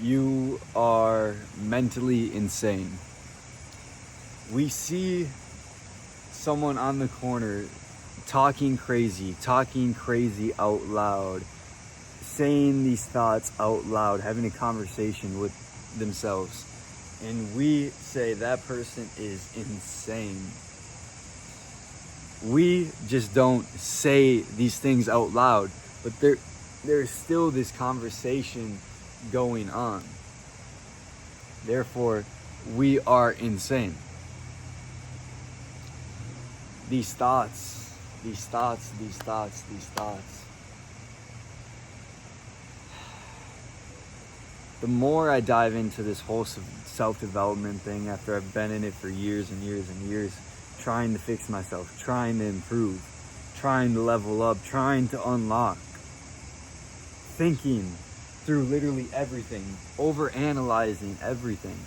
You are mentally insane. We see someone on the corner talking crazy out loud, saying these thoughts out loud, having a conversation with themselves. And we say that person is insane. We just don't say these things out loud, but there's still this conversation going on. Therefore, we are insane. These thoughts. The more I dive into this whole self-development thing, after I've been in it for years and years and years, trying to fix myself, trying to improve, trying to level up, trying to unlock, thinking through literally everything, over-analyzing everything.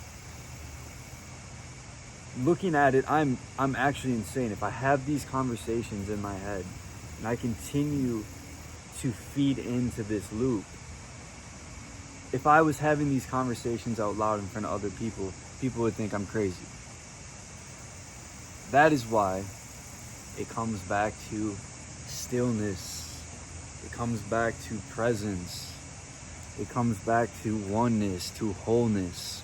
Looking at it, I'm actually insane. If I have these conversations in my head and I continue to feed into this loop, if I was having these conversations out loud in front of other people, people would think I'm crazy. That is why it comes back to stillness. It comes back to presence. It comes back to oneness, to wholeness.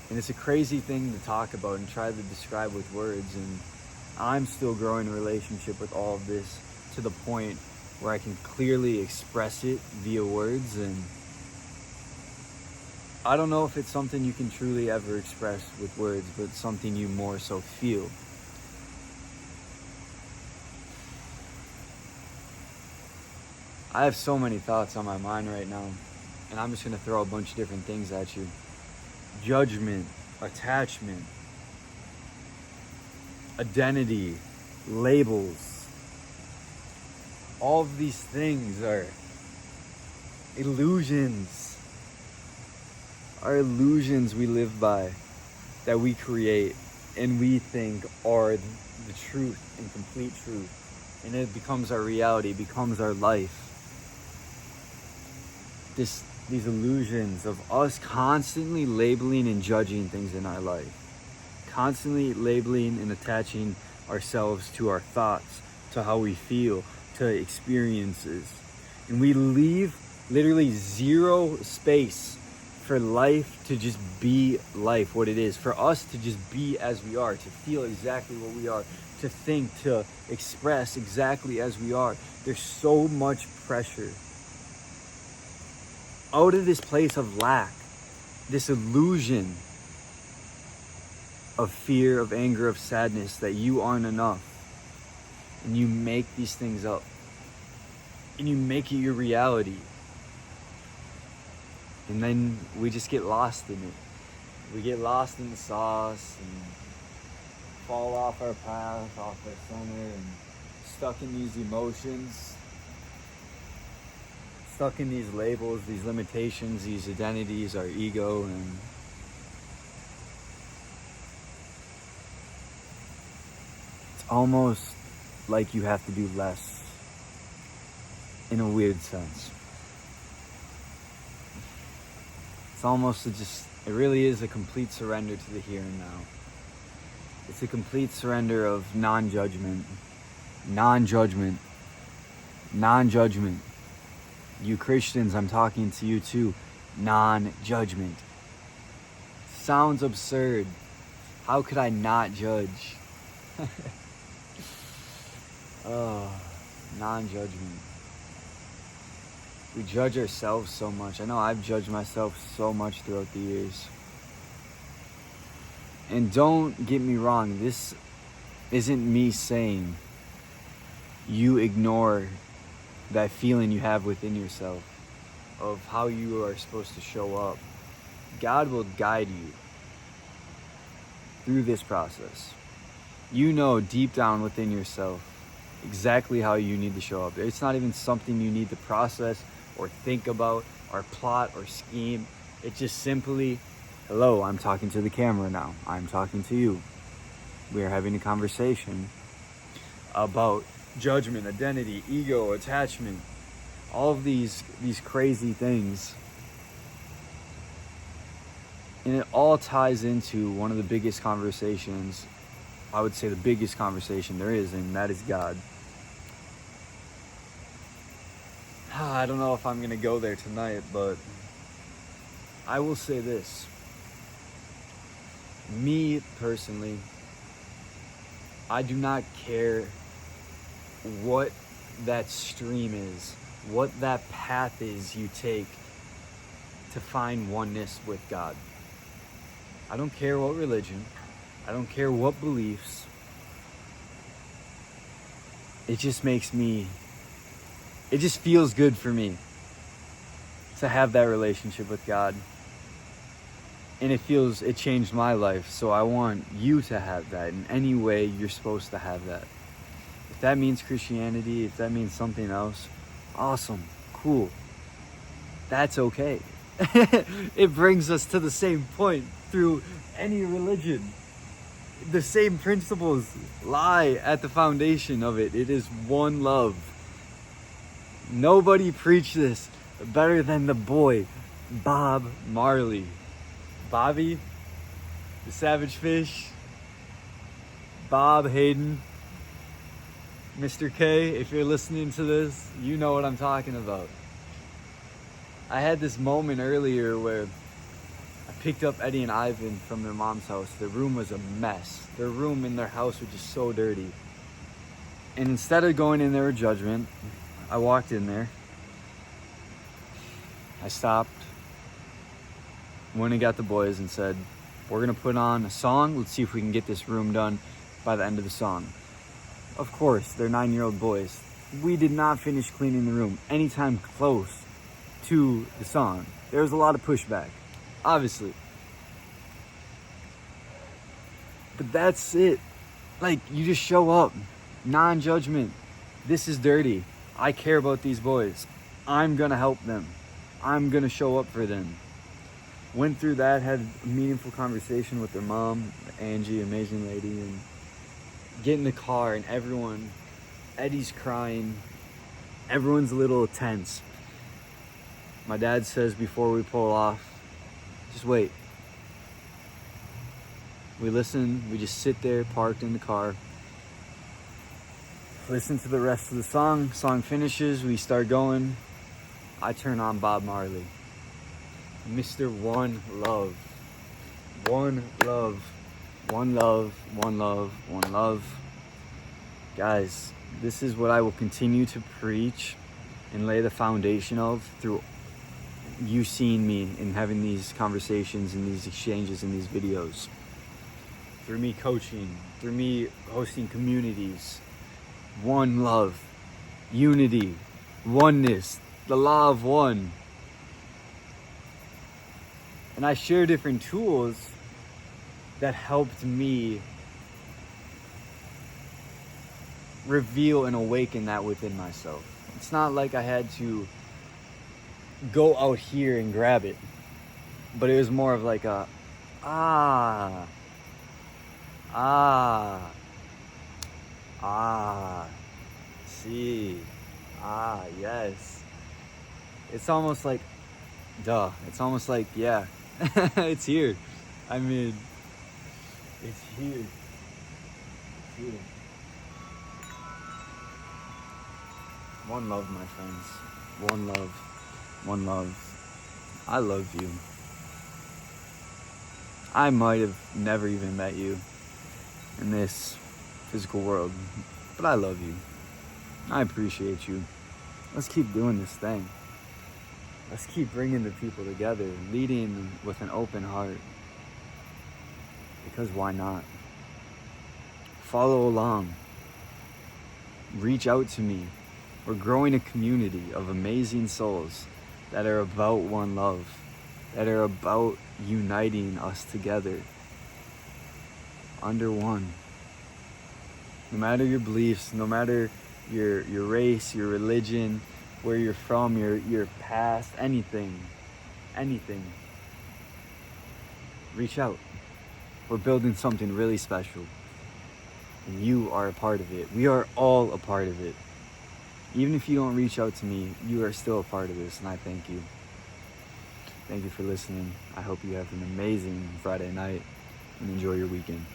And it's a crazy thing to talk about and try to describe with words. And I'm still growing a relationship with all of this to the point where I can clearly express it via words. And I don't know if it's something you can truly ever express with words, but something you more so feel. I have so many thoughts on my mind right now, and I'm just going to throw a bunch of different things at you. Judgment, attachment, identity, labels. All of these things are illusions. Are illusions we live by, that we create and we think are the truth and complete truth. And it becomes our reality, becomes our life. These illusions of us constantly labeling and judging things in our life, constantly labeling and attaching ourselves to our thoughts, to how we feel, to experiences, and we leave literally zero space for life to just be life, what it is, for us to just be as we are, to feel exactly what we are, to think, to express exactly as we are. There's so much pressure out of this place of lack, this illusion of fear, of anger, of sadness, that you aren't enough. And you make these things up. And you make it your reality. And then we just get lost in it. We get lost in the sauce and fall off our path, off our center, and stuck in these emotions, stuck in these labels, these limitations, these identities, our ego. And it's almost like you have to do less, in a weird sense. It's almost it really is a complete surrender to the here and now. It's a complete surrender of non-judgment. You Christians, I'm talking to you too. Non-judgment. Sounds absurd. How could I not judge? Non-judgment. We judge ourselves so much. I know I've judged myself so much throughout the years. And don't get me wrong, this isn't me saying you ignore that feeling you have within yourself of how you are supposed to show up. God will guide you through this process. You know deep down within yourself exactly how you need to show up. It's not even something you need to process or think about or plot or scheme. It's just simply, hello, I'm talking to the camera now. I'm talking to you. We are having a conversation about judgment, identity, ego, attachment, all of these crazy things. And it all ties into one of the biggest conversations, I would say the biggest conversation there is, and that is God. I don't know if I'm going to go there tonight, but I will say this. Me personally, I do not care what that stream is, what that path is you take to find oneness with God. I don't care what religion, I don't care what beliefs. It just feels good for me to have that relationship with God. And it changed my life. So I want you to have that in any way you're supposed to have that. If that means Christianity, if that means something else, awesome, cool. That's okay. It brings us to the same point through any religion. The same principles lie at the foundation of it. It is one love. Nobody preached this better than the boy, Bob Marley. Bobby, the Savage Fish, Bob Hayden, Mr. K, if you're listening to this, you know what I'm talking about. I had this moment earlier where I picked up Eddie and Ivan from their mom's house. Their room was a mess. Their room in their house was just so dirty. And instead of going in there with judgment, I walked in there. I stopped, went and got the boys and said, we're going to put on a song. Let's see if we can get this room done by the end of the song. Of course, they're 9-year-old boys. We did not finish cleaning the room anytime close to the song. There was a lot of pushback, obviously. But that's it. Like, you just show up. Non-judgment. This is dirty. I care about these boys. I'm going to help them. I'm going to show up for them. Went through that, had a meaningful conversation with their mom, Angie, amazing lady, and get in the car and Eddie's crying. Everyone's a little tense. My dad says before we pull off, just wait. We listen, we just sit there parked in the car. Listen to the rest of the song. Song finishes, we start going. I turn on Bob Marley. Mr. One Love. One love. One love. One love. One love. Guys, this is what I will continue to preach and lay the foundation of through you seeing me and having these conversations and these exchanges and these videos. Through me coaching, through me hosting communities. One love, unity, oneness, the law of one. And I share different tools that helped me reveal and awaken that within myself. It's not like I had to go out here and grab it, but it was more of like a see, yes. It's almost like, duh. It's almost like, yeah, it's here. I mean, it's here. It's here. One love, my friends. One love. One love. I love you. I might have never even met you in this physical world, but I love you. I appreciate you. Let's keep doing this thing. Let's keep bringing the people together, leading with an open heart. Because why not? Follow along. Reach out to me. We're growing a community of amazing souls that are about one love, that are about uniting us together under one. No matter your beliefs, no matter your race, your religion, where you're from, your past, anything. Reach out. We're building something really special. And you are a part of it. We are all a part of it. Even if you don't reach out to me, you are still a part of this, and I thank you. Thank you for listening. I hope you have an amazing Friday night and enjoy your weekend.